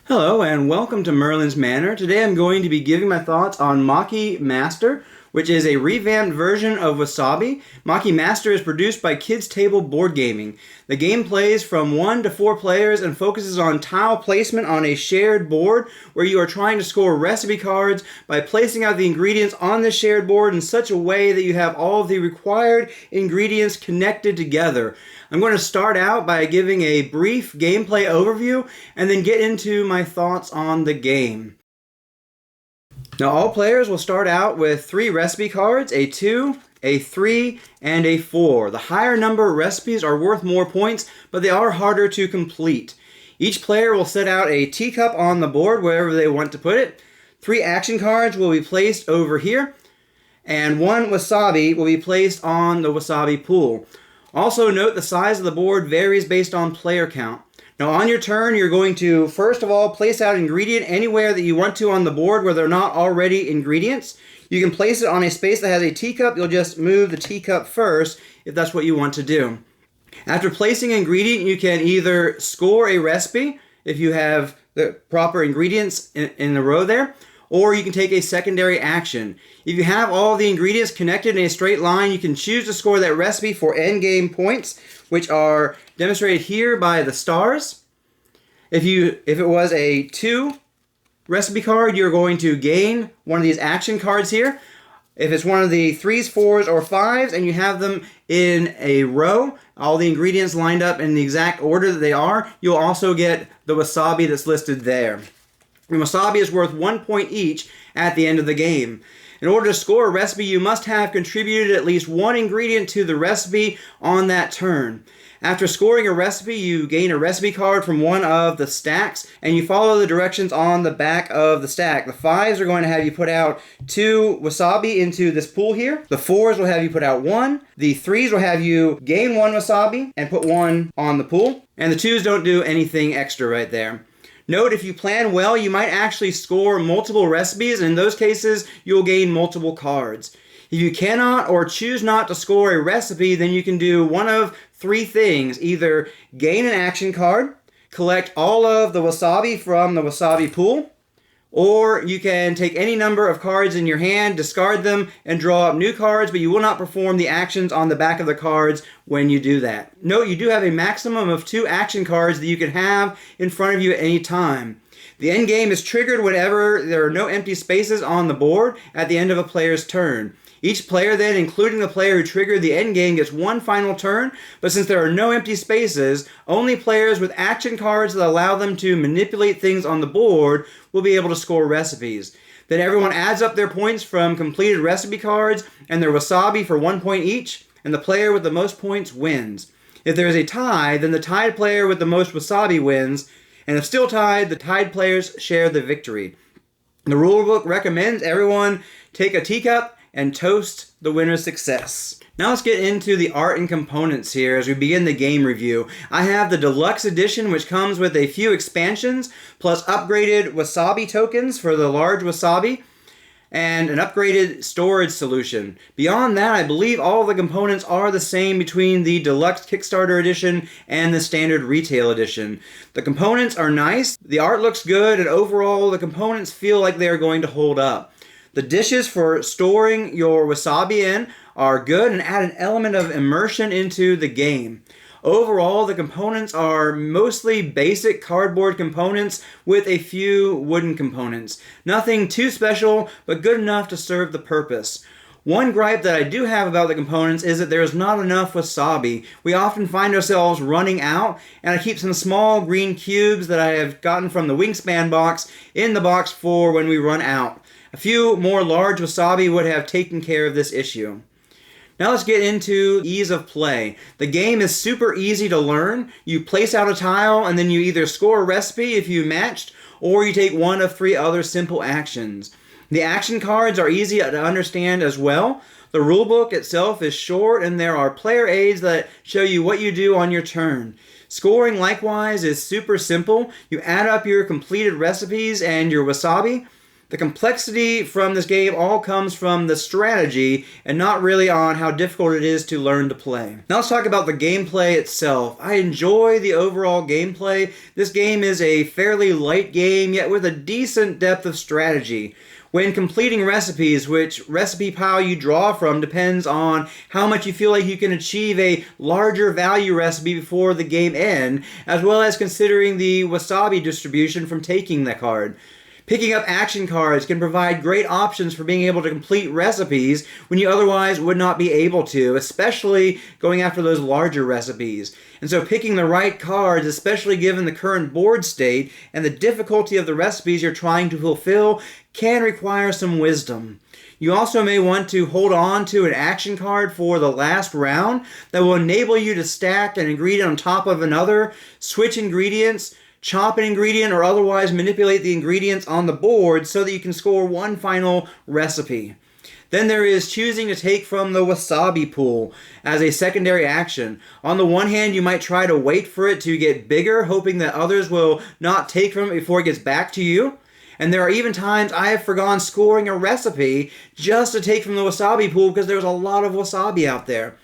Hello and welcome to Merlin's Manor. Today I'm going to be giving my thoughts on Maki Master, which is a revamped version of Wasabi. Maki Master is produced by Kids Table Board Gaming. The game plays from 1 to 4 players and focuses on tile placement on a shared board where you are trying to score recipe cards by placing out the ingredients on the shared board in such a way that you have all of the required ingredients connected together. I'm going to start out by giving a brief gameplay overview and then get into my thoughts on the game. Now all players will start out with 3 recipe cards, a 2, a 3, and a 4. The higher number of recipes are worth more points, but they are harder to complete. Each player will set out a teacup on the board wherever they want to put it. 3 action cards will be placed over here, and 1 wasabi will be placed on the wasabi pool. Also note the size of the board varies based on player count. Now on your turn, you're going to first of all place out an ingredient anywhere that you want to on the board where they're not already ingredients. You can place it on a space that has a teacup. You'll just move the teacup first if that's what you want to do. After placing an ingredient, you can either score a recipe if you have the proper ingredients in the row there, or you can take a secondary action. If you have all the ingredients connected in a straight line, you can choose to score that recipe for endgame points, which are demonstrated here by the stars. If it was a 2 recipe card, you're going to gain one of these action cards here. If it's one of the 3s, 4s, or 5s, and you have them in a row, all the ingredients lined up in the exact order that they are, you'll also get the wasabi that's listed there. And wasabi is worth 1 point each at the end of the game. In order to score a recipe, you must have contributed at least 1 ingredient to the recipe on that turn. After scoring a recipe, you gain a recipe card from one of the stacks, and you follow the directions on the back of the stack. The 5s are going to have you put out 2 wasabi into this pool here. The 4s will have you put out 1. The 3s will have you gain 1 wasabi and put 1 on the pool. And the 2s don't do anything extra right there. Note, if you plan well, you might actually score multiple recipes, and in those cases, you'll gain multiple cards. If you cannot or choose not to score a recipe, then you can do one of 3 things. Either gain an action card, collect all of the wasabi from the wasabi pool, or you can take any number of cards in your hand, discard them, and draw up new cards, but you will not perform the actions on the back of the cards when you do that. Note, you do have a maximum of 2 action cards that you can have in front of you at any time. The end game is triggered whenever there are no empty spaces on the board at the end of a player's turn. Each player then, including the player who triggered the end game, gets 1 final turn, but since there are no empty spaces, only players with action cards that allow them to manipulate things on the board will be able to score recipes. Then everyone adds up their points from completed recipe cards and their wasabi for 1 point each, and the player with the most points wins. If there is a tie, then the tied player with the most wasabi wins, and if still tied, the tied players share the victory. The rulebook recommends everyone take a teacup and toast the winner's success. Now let's get into the art and components here as we begin the game review. I have the deluxe edition, which comes with a few expansions, plus upgraded wasabi tokens for the large wasabi, and an upgraded storage solution. Beyond that, I believe all the components are the same between the deluxe Kickstarter edition and the standard retail edition. The components are nice, the art looks good, and overall the components feel like they're going to hold up. The dishes for storing your wasabi in are good and add an element of immersion into the game. Overall, the components are mostly basic cardboard components with a few wooden components. Nothing too special, but good enough to serve the purpose. One gripe that I do have about the components is that there is not enough wasabi. We often find ourselves running out, and I keep some small green cubes that I have gotten from the Wingspan box in the box for when we run out. A few more large wasabi would have taken care of this issue. Now let's get into ease of play. The game is super easy to learn. You place out a tile and then you either score a recipe if you matched, or you take one of 3 other simple actions. The action cards are easy to understand as well. The rulebook itself is short and there are player aids that show you what you do on your turn. Scoring likewise is super simple. You add up your completed recipes and your wasabi. The complexity from this game all comes from the strategy and not really on how difficult it is to learn to play. Now let's talk about the gameplay itself. I enjoy the overall gameplay. This game is a fairly light game, yet with a decent depth of strategy. When completing recipes, which recipe pile you draw from depends on how much you feel like you can achieve a larger value recipe before the game end, as well as considering the Wasabi distribution from taking the card. Picking up action cards can provide great options for being able to complete recipes when you otherwise would not be able to, especially going after those larger recipes. And so picking the right cards, especially given the current board state and the difficulty of the recipes you're trying to fulfill, can require some wisdom. You also may want to hold on to an action card for the last round that will enable you to stack an ingredient on top of another, switch ingredients, chop an ingredient, or otherwise manipulate the ingredients on the board so that you can score one final recipe. Then there is choosing to take from the Wasabi pool as a secondary action. On the one hand, you might try to wait for it to get bigger, hoping that others will not take from it before it gets back to you. And there are even times I have forgone scoring a recipe just to take from the Wasabi pool because there's a lot of Wasabi out there.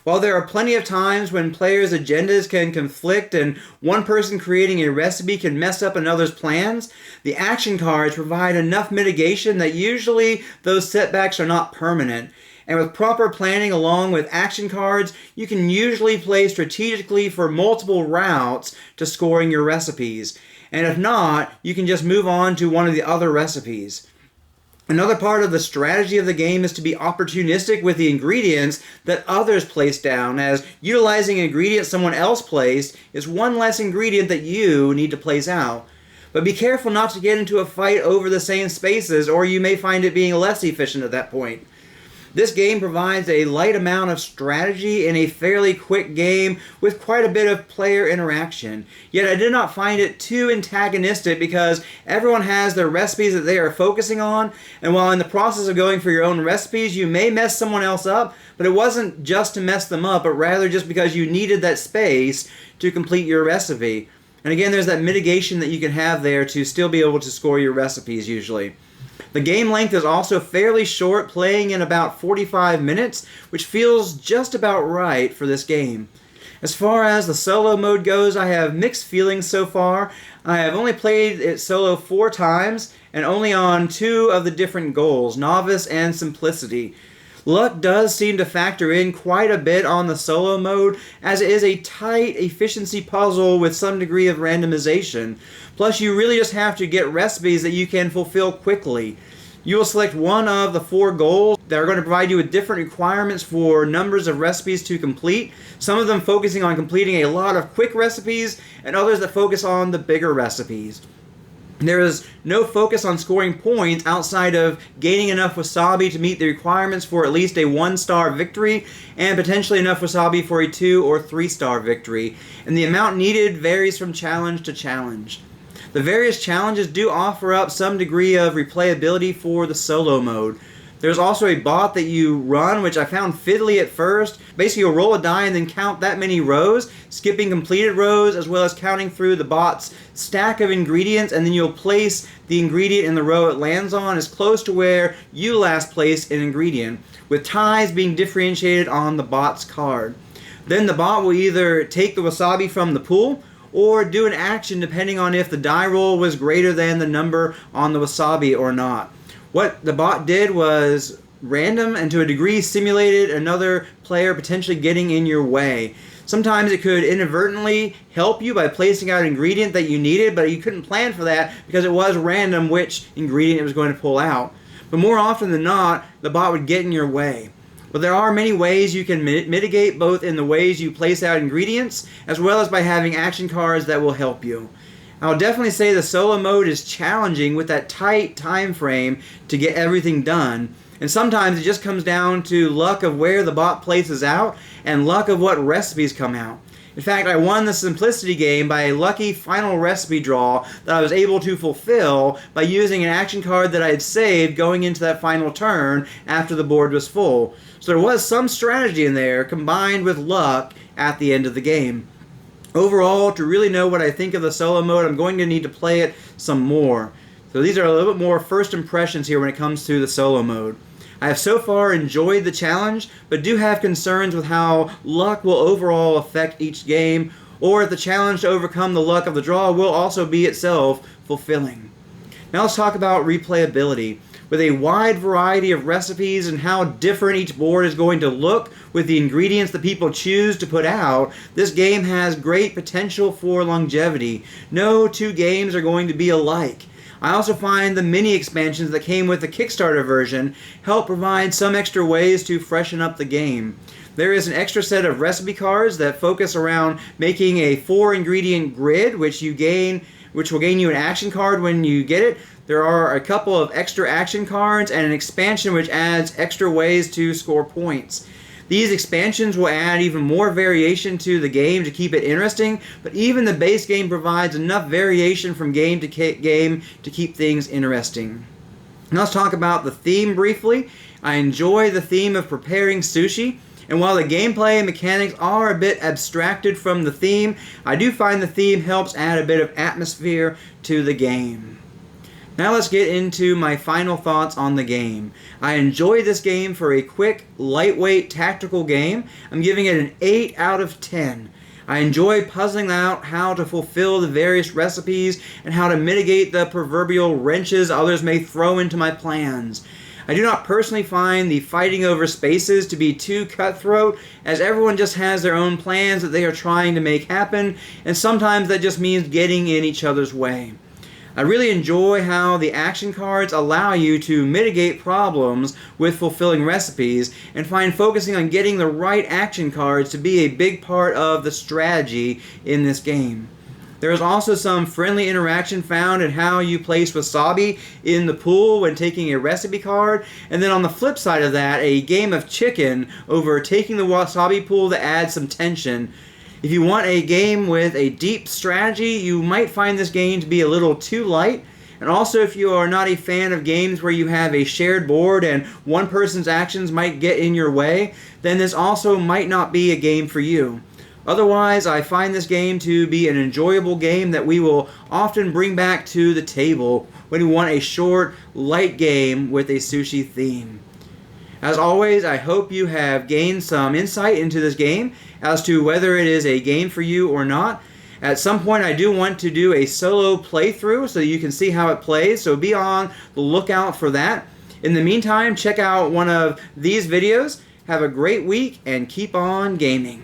While there are plenty of times when players' agendas can conflict and one person creating a recipe can mess up another's plans, the action cards provide enough mitigation that usually those setbacks are not permanent. And with proper planning along with action cards, you can usually play strategically for multiple routes to scoring your recipes. And if not, you can just move on to one of the other recipes. Another part of the strategy of the game is to be opportunistic with the ingredients that others place down, as utilizing an ingredient someone else placed is one less ingredient that you need to place out. But be careful not to get into a fight over the same spaces, or you may find it being less efficient at that point. This game provides a light amount of strategy in a fairly quick game with quite a bit of player interaction. Yet I did not find it too antagonistic because everyone has their recipes that they are focusing on, and while in the process of going for your own recipes, you may mess someone else up, but it wasn't just to mess them up, but rather just because you needed that space to complete your recipe. And again, there's that mitigation that you can have there to still be able to score your recipes usually. The game length is also fairly short, playing in about 45 minutes, which feels just about right for this game. As far as the solo mode goes, I have mixed feelings so far. I have only played it solo 4 times, and only on 2 of the different goals, Novice and Simplicity. Luck does seem to factor in quite a bit on the solo mode, as it is a tight efficiency puzzle with some degree of randomization. Plus, you really just have to get recipes that you can fulfill quickly. You will select one of the 4 goals that are going to provide you with different requirements for numbers of recipes to complete, some of them focusing on completing a lot of quick recipes, and others that focus on the bigger recipes. There is no focus on scoring points outside of gaining enough Wasabi to meet the requirements for at least a 1-star victory, and potentially enough Wasabi for a 2 or 3-star victory, and the amount needed varies from challenge to challenge. The various challenges do offer up some degree of replayability for the solo mode. There's also a bot that you run, which I found fiddly at first. Basically, you'll roll a die and then count that many rows, skipping completed rows, as well as counting through the bot's stack of ingredients, and then you'll place the ingredient in the row it lands on as close to where you last placed an ingredient, with ties being differentiated on the bot's card. Then the bot will either take the Wasabi from the pool, or do an action depending on if the die roll was greater than the number on the Wasabi or not. What the bot did was random and to a degree simulated another player potentially getting in your way. Sometimes it could inadvertently help you by placing out an ingredient that you needed, but you couldn't plan for that because it was random which ingredient it was going to pull out. But more often than not, the bot would get in your way. But there are many ways you can mitigate, both in the ways you place out ingredients, as well as by having action cards that will help you. I'll definitely say the solo mode is challenging with that tight time frame to get everything done, and sometimes it just comes down to luck of where the bot places out and luck of what recipes come out. In fact, I won the Simplicity game by a lucky final recipe draw that I was able to fulfill by using an action card that I had saved going into that final turn after the board was full. So there was some strategy in there combined with luck at the end of the game. Overall, to really know what I think of the solo mode, I'm going to need to play it some more. So these are a little bit more first impressions here when it comes to the solo mode. I have so far enjoyed the challenge, but do have concerns with how luck will overall affect each game, or if the challenge to overcome the luck of the draw will also be itself fulfilling. Now let's talk about replayability. With a wide variety of recipes and how different each board is going to look with the ingredients that people choose to put out, this game has great potential for longevity. No two games are going to be alike. I also find the mini expansions that came with the Kickstarter version help provide some extra ways to freshen up the game. There is an extra set of recipe cards that focus around making a 4-ingredient grid, which will gain you an action card when you get it. There are a couple of extra action cards and an expansion which adds extra ways to score points. These expansions will add even more variation to the game to keep it interesting, but even the base game provides enough variation from game to game to keep things interesting. Now let's talk about the theme briefly. I enjoy the theme of preparing sushi, and while the gameplay and mechanics are a bit abstracted from the theme, I do find the theme helps add a bit of atmosphere to the game. Now let's get into my final thoughts on the game. I enjoyed this game for a quick, lightweight, tactical game. I'm giving it an 8 out of 10. I enjoy puzzling out how to fulfill the various recipes and how to mitigate the proverbial wrenches others may throw into my plans. I do not personally find the fighting over spaces to be too cutthroat, as everyone just has their own plans that they are trying to make happen, and sometimes that just means getting in each other's way. I really enjoy how the action cards allow you to mitigate problems with fulfilling recipes, and find focusing on getting the right action cards to be a big part of the strategy in this game. There is also some friendly interaction found in how you place wasabi in the pool when taking a recipe card, and then on the flip side of that, a game of chicken over taking the wasabi pool to add some tension. If you want a game with a deep strategy, you might find this game to be a little too light. And also, if you are not a fan of games where you have a shared board and one person's actions might get in your way, then this also might not be a game for you. Otherwise, I find this game to be an enjoyable game that we will often bring back to the table when we want a short, light game with a sushi theme. As always, I hope you have gained some insight into this game as to whether it is a game for you or not. At some point, I do want to do a solo playthrough so you can see how it plays, so be on the lookout for that. In the meantime, check out one of these videos. Have a great week and keep on gaming.